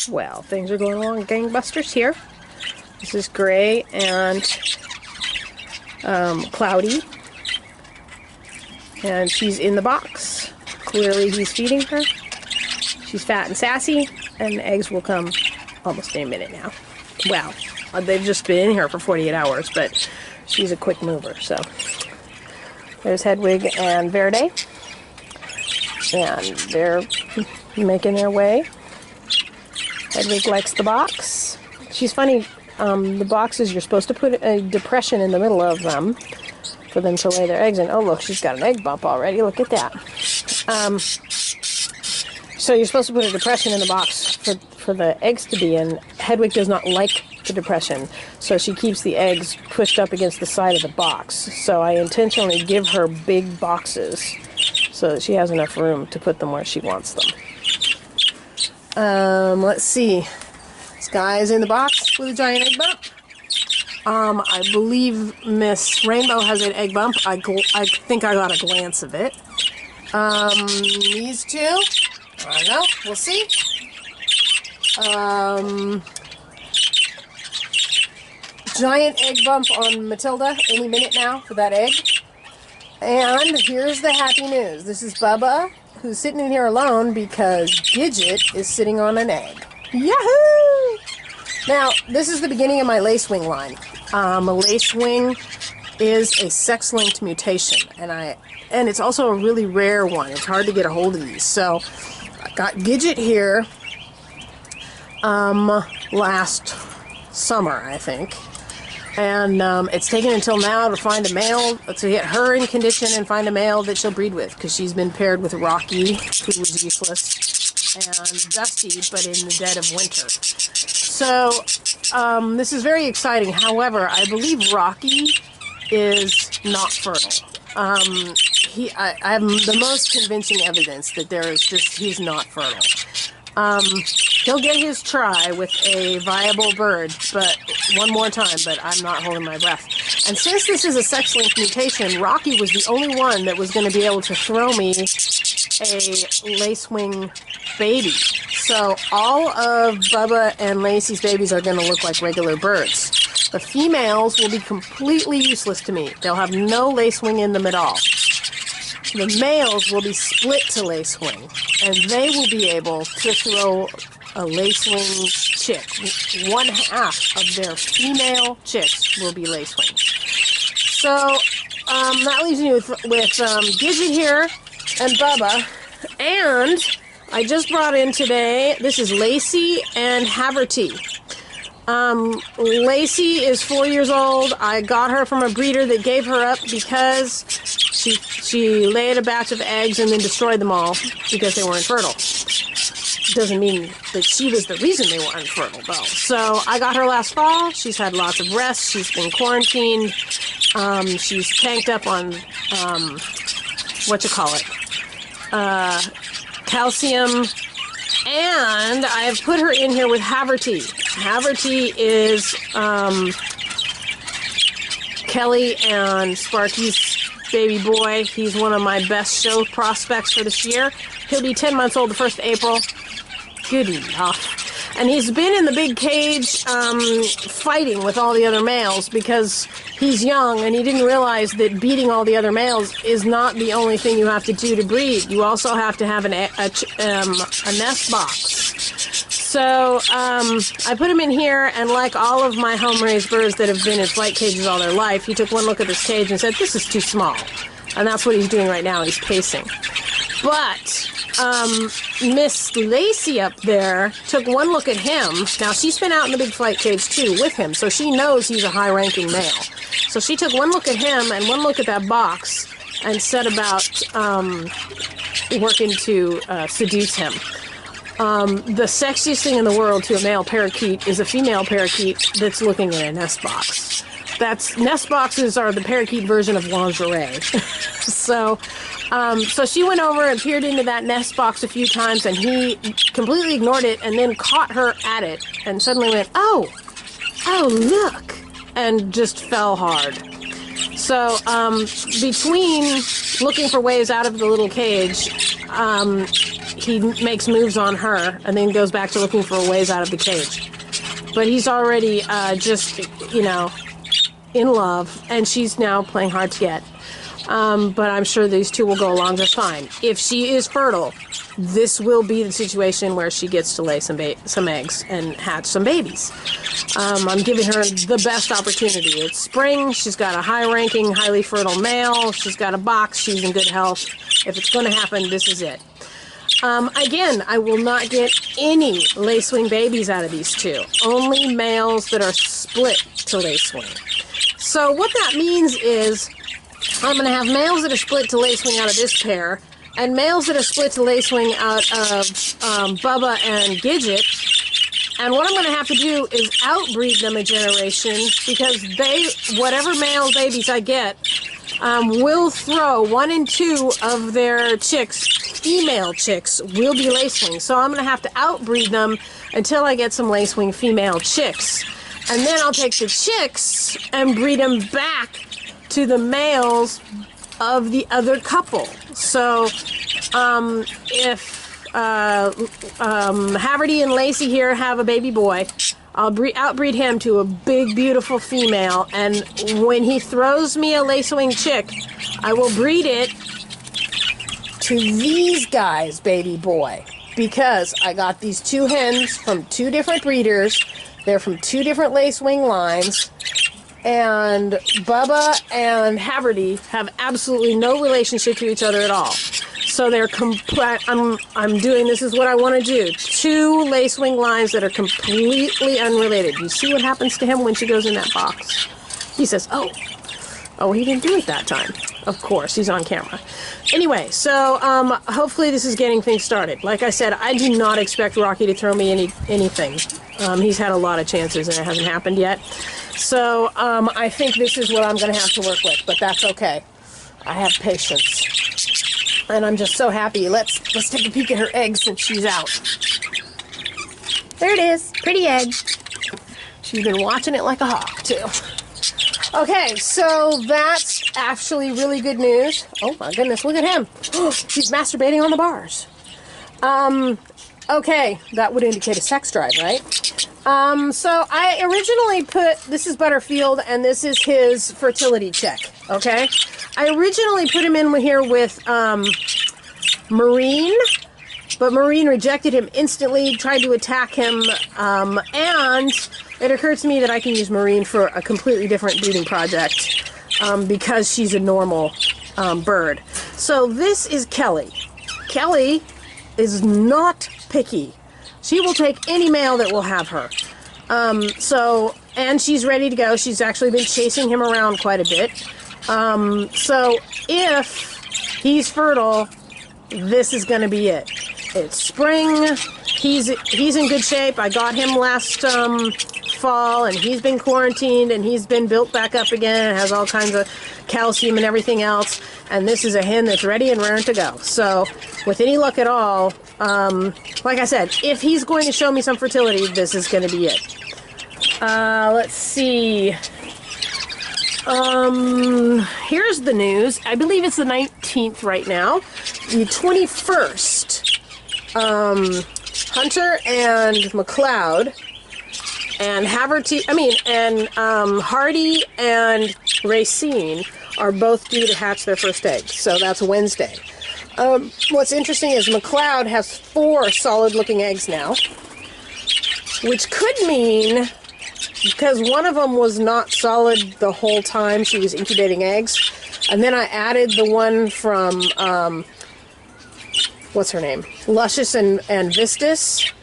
Well, things are going along gangbusters here. This is Gray and Cloudy. And she's in the box. Clearly he's feeding her. She's fat and sassy, and the eggs will come almost in a minute now. Well, they've just been in here for 48 hours, but she's a quick mover, so. There's Hedwig and Verde. And they're making their way. Hedwig likes the box. She's funny, the boxes, you're supposed to put a depression in the middle of them for them to lay their eggs in. Oh, look, she's got an egg bump already. Look at that. So you're supposed to put a depression in the box for the eggs to be in. Hedwig does not like the depression, so she keeps the eggs pushed up against the side of the box. So I intentionally give her big boxes so that she has enough room to put them where she wants them. Let's see. Sky is in the box with a giant egg bump. I believe Miss Rainbow has an egg bump. I think I got a glance of it. These two, I don't know. We'll see. Giant egg bump on Matilda any minute now for that egg. And here's the happy news. This is Bubba, who's sitting in here alone because Gidget is sitting on an egg. Yahoo! Now, this is the beginning of my lacewing line. A lacewing is a sex-linked mutation, and it's also a really rare one. It's hard to get a hold of these. So, I got Gidget here last summer, I think. And it's taken until now to find a male, to get her in condition and find a male that she'll breed with, because she's been paired with Rocky, who was useless, and Dusty, but in the dead of winter. So, this is very exciting. However, I believe Rocky is not fertile. I have the most convincing evidence that he's not fertile. He'll get his try with a viable bird, but one more time, but I'm not holding my breath. And since this is a sex-linked mutation, Rocky was the only one that was going to be able to throw me a lacewing baby. So all of Bubba and Lacey's babies are going to look like regular birds. The females will be completely useless to me. They'll have no lacewing in them at all. The males will be split to lacewing, and they will be able to throw a lacewing chick. One half of their female chicks will be lacewing. So that leaves me with Gidget here and Bubba. And I just brought in today, this is Lacey and Haverty. Lacey is 4 years old. I got her from a breeder that gave her up because she laid a batch of eggs and then destroyed them all because they weren't fertile. Doesn't mean that she was the reason they were unfertile, though. So I got her last fall. She's had lots of rest. She's been quarantined. She's tanked up on, calcium. And I have put her in here with Haverty. Haverty is Kelly and Sparky's baby boy. He's one of my best show prospects for this year. He'll be 10 months old the 1st of April. Good enough. And he's been in the big cage fighting with all the other males because he's young and he didn't realize that beating all the other males is not the only thing you have to do to breed. You also have to have a nest box. So I put him in here, and like all of my home-raised birds that have been in flight cages all their life, he took one look at this cage and said, "This is too small." And that's what he's doing right now. He's pacing. But Miss Lacey up there took one look at him. Now, she's been out in the big flight cage, too, with him, so she knows he's a high-ranking male. So she took one look at him and one look at that box and set about working to seduce him. The sexiest thing in the world to a male parakeet is a female parakeet that's looking at a nest box. Nest boxes are the parakeet version of lingerie. So she went over and peered into that nest box a few times, and he completely ignored it and then caught her at it and suddenly went, oh, look, and just fell hard. So between looking for ways out of the little cage, he makes moves on her and then goes back to looking for ways out of the cage. But he's already just, you know, in love, and she's now playing hard to get. But I'm sure these two will go along just fine. If she is fertile, this will be the situation where she gets to lay some eggs and hatch some babies. I'm giving her the best opportunity. It's spring. She's got a high-ranking, highly fertile male. She's got a box. She's in good health. If it's going to happen, this is it. Again, I will not get any lacewing babies out of these two. Only males that are split to lacewing. So what that means is I'm going to have males that are split to lacewing out of this pair, and males that are split to lacewing out of Bubba and Gidget. And what I'm going to have to do is outbreed them a generation, because whatever male babies I get, will throw 1 and 2 of their chicks, female chicks, will be lacewing. So I'm going to have to outbreed them until I get some lacewing female chicks. And then I'll take the chicks and breed them back to the males of the other couple. So if Haverty and Lacey here have a baby boy, I'll outbreed him to a big, beautiful female, and when he throws me a lacewing chick, I will breed it to these guys' baby boy, because I got these 2 hens from 2 different breeders. They're from 2 different lacewing lines, and Bubba and Haverty have absolutely no relationship to each other at all. So they're I'm doing, this is what I want to do. 2 lacewing lines that are completely unrelated. You see what happens to him when she goes in that box? He says, oh, he didn't do it that time. Of course, he's on camera. Anyway, so hopefully this is getting things started. Like I said, I do not expect Rocky to throw me anything. He's had a lot of chances and it hasn't happened yet. So I think this is what I'm going to have to work with, but that's okay. I have patience. And I'm just so happy. Let's take a peek at her egg since she's out. There it is. Pretty egg. She's been watching it like a hawk, too. Okay, so that's actually really good news. Oh, my goodness, look at him. He's masturbating on the bars. Okay, that would indicate a sex drive, right? So I originally this is Butterfield, and this is his fertility check, okay? I originally put him in here with Marine, but Marine rejected him instantly, tried to attack him, and it occurred to me that I can use Marine for a completely different breeding project because she's a normal bird. So this is Kelly. Kelly is not picky. She will take any male that will have her. And she's ready to go. She's actually been chasing him around quite a bit. So if he's fertile, this is going to be it. It's spring. He's in good shape. I got him last fall, and he's been quarantined, and he's been built back up again. It has all kinds of calcium and everything else. And this is a hen that's ready and raring to go. So with any luck at all, like I said, if he's going to show me some fertility, this is going to be it. Let's see. Here's the news. I believe it's the 19th right now. The 21st. Hunter and McLeod and Hardy and Racine are both due to hatch their first eggs. So that's Wednesday. What's interesting is McLeod has 4 solid-looking eggs now, which could mean, because one of them was not solid the whole time she was incubating eggs, and then I added the one from, what's her name? Luscious and Vistus,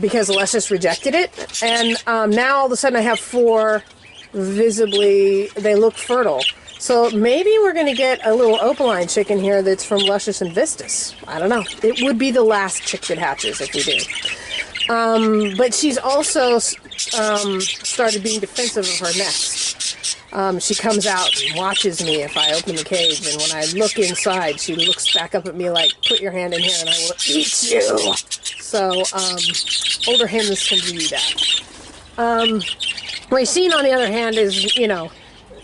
because Luscious rejected it, and now all of a sudden I have 4 visibly, they look fertile. So maybe we're going to get a little opaline chicken here that's from Luscious and Vistus. I don't know. It would be the last chick that hatches if we do. But she's also started being defensive of her nest. She comes out and watches me if I open the cage, and when I look inside, she looks back up at me like, put your hand in here and I will eat you. So, older hens can do that. Racine, on the other hand, is, you know,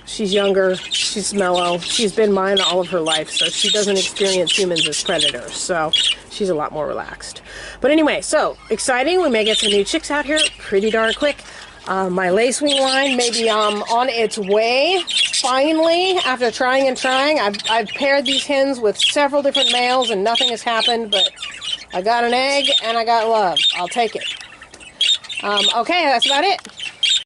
she's younger, she's mellow, she's been mine all of her life, so she doesn't experience humans as predators. So she's a lot more relaxed. But anyway, so exciting. We may get some new chicks out here pretty darn quick. My lacewing line may be on its way, finally, after trying and trying. I've paired these hens with several different males and nothing has happened, but I got an egg and I got love. I'll take it. Okay, that's about it.